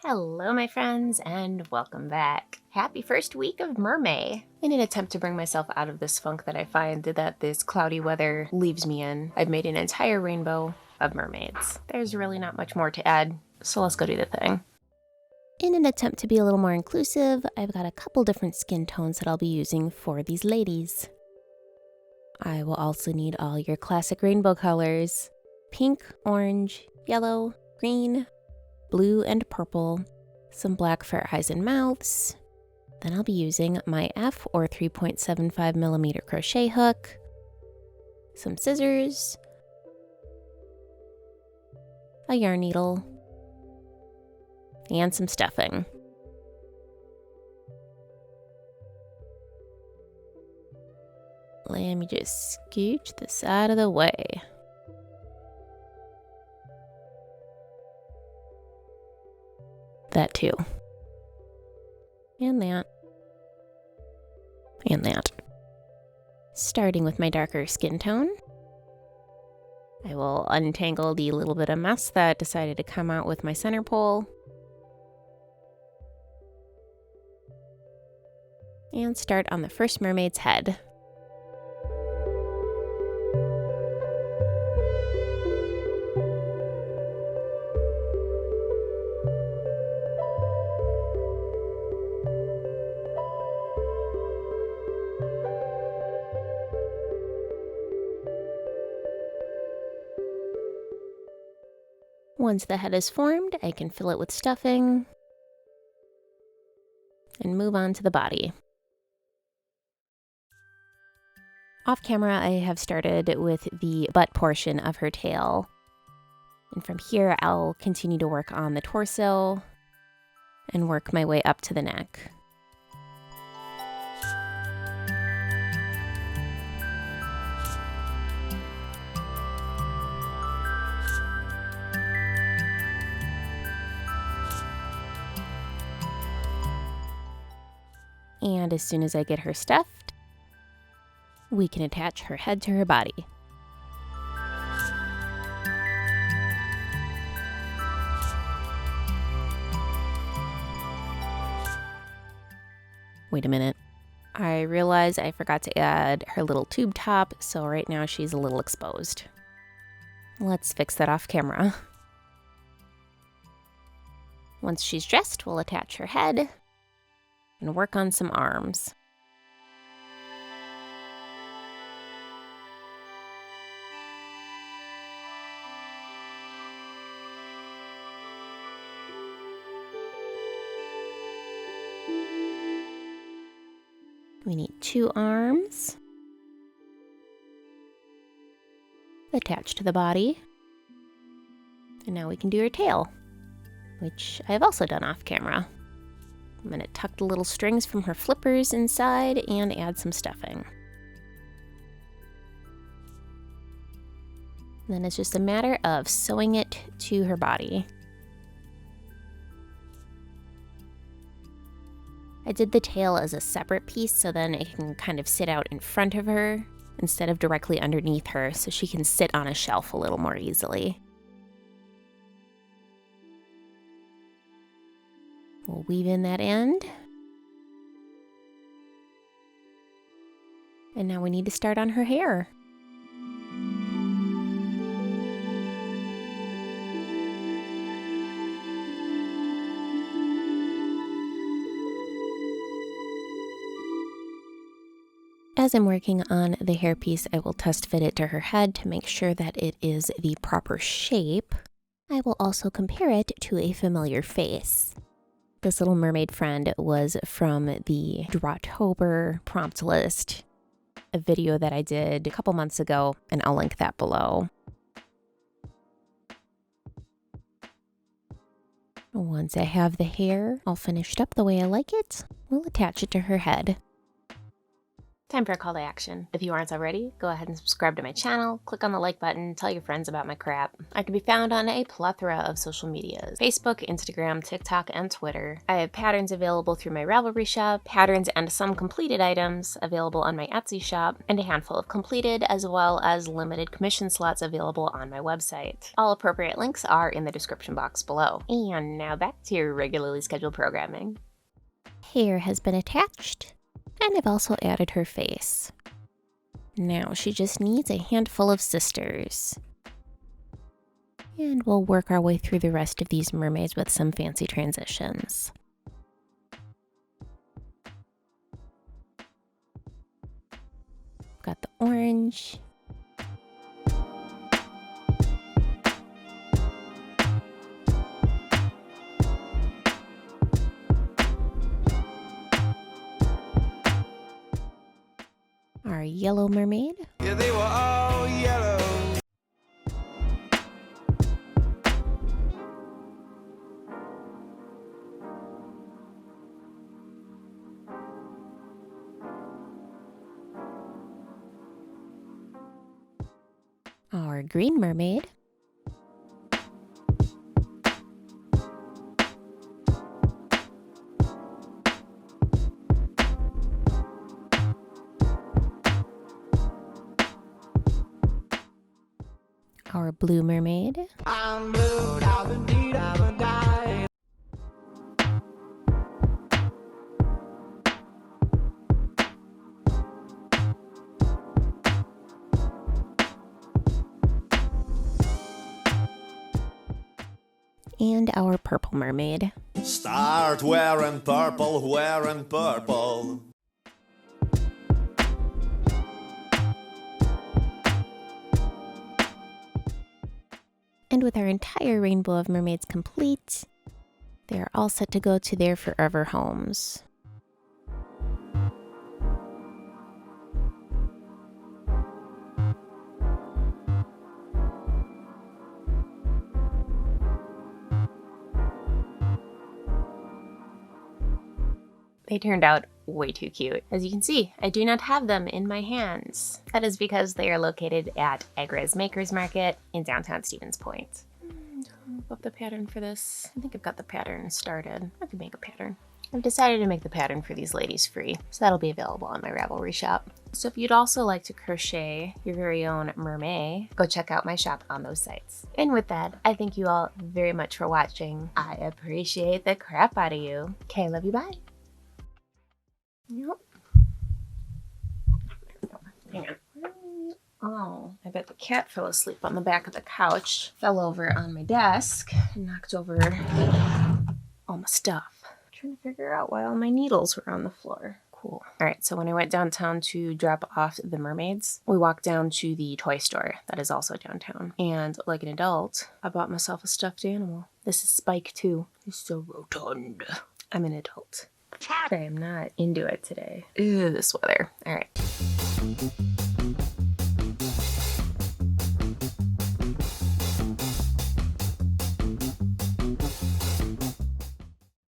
Hello, my friends, and welcome back. Happy first week of MerMAY. In an attempt to bring myself out of this funk that I find that this cloudy weather leaves me in, I've made an entire rainbow of mermaids. There's really not much more to add, so let's go do the thing. In an attempt to be a little more inclusive, I've got a couple different skin tones that I'll be using for these ladies. I will also need all your classic rainbow colors: pink, orange, yellow, green, blue and purple, some black for eyes and mouths. Then I'll be using my F or 3.75mm crochet hook, some scissors, a yarn needle, and some stuffing. Let me just scooch this out of the way. That too. And that. And that. Starting with my darker skin tone, I will untangle the little bit of mess that decided to come out with my center pole. And start on the first mermaid's head. Once the head is formed, I can fill it with stuffing and move on to the body. Off camera, I have started with the butt portion of her tail. And from here, I'll continue to work on the torso and work my way up to the neck. And as soon as I get her stuffed, we can attach her head to her body. Wait a minute. I realize I forgot to add her little tube top, so right now she's a little exposed. Let's fix that off camera. Once she's dressed, we'll attach her head and work on some arms. We need 2 arms attached to the body. And now we can do her tail, which I've also done off camera. I'm going to tuck the little strings from her flippers inside and add some stuffing. Then it's just a matter of sewing it to her body. I did the tail as a separate piece so then it can kind of sit out in front of her instead of directly underneath her, so she can sit on a shelf a little more easily. We'll weave in that end. And now we need to start on her hair. As I'm working on the hairpiece, I will test fit it to her head to make sure that it is the proper shape. I will also compare it to a familiar face. This little mermaid friend was from the Drawtober prompt list, a video that I did a couple months ago, and I'll link that below. Once I have the hair all finished up the way I like it, we'll attach it to her head. Time for a call to action. If you aren't already, go ahead and subscribe to my channel, click on the like button, tell your friends about my crap. I can be found on a plethora of social medias: Facebook, Instagram, TikTok, and Twitter. I have patterns available through my Ravelry shop, patterns and some completed items available on my Etsy shop, and a handful of completed as well as limited commission slots available on my website. All appropriate links are in the description box below. And now back to your regularly scheduled programming. Hair has been attached. And I've also added her face. Now she just needs a handful of sisters. And we'll work our way through the rest of these mermaids with some fancy transitions. Got the orange. Our yellow mermaid. Yeah, they were all yellow. Our green mermaid. Our blue mermaid. I'm blue, I've indeed, I've died. And our purple mermaid. Start wearing purple, wearing purple. And with our entire rainbow of mermaids complete, they are all set to go to their forever homes. They turned out way too cute. As you can see, I do not have them in my hands. That is because they are located at Agra's Makers Market in downtown Stevens Point. Up the pattern for this. I think I've got the pattern started. I could make a pattern. I've decided to make the pattern for these ladies free, so that'll be available on my Ravelry shop. So if you'd also like to crochet your very own MerMay, go check out my shop on those sites. And with that, I thank you all very much for watching. I appreciate the crap out of you. Okay, love you, bye. Yep. Hang on. Oh, I bet the cat fell asleep on the back of the couch, fell over on my desk, and knocked over all my stuff. I'm trying to figure out why all my needles were on the floor. Cool. All right, so when I went downtown to drop off the mermaids, we walked down to the toy store that is also downtown. And like an adult, I bought myself a stuffed animal. This is Spike too. He's so rotund. I'm an adult. I am not into it today. Ew, this weather. All right.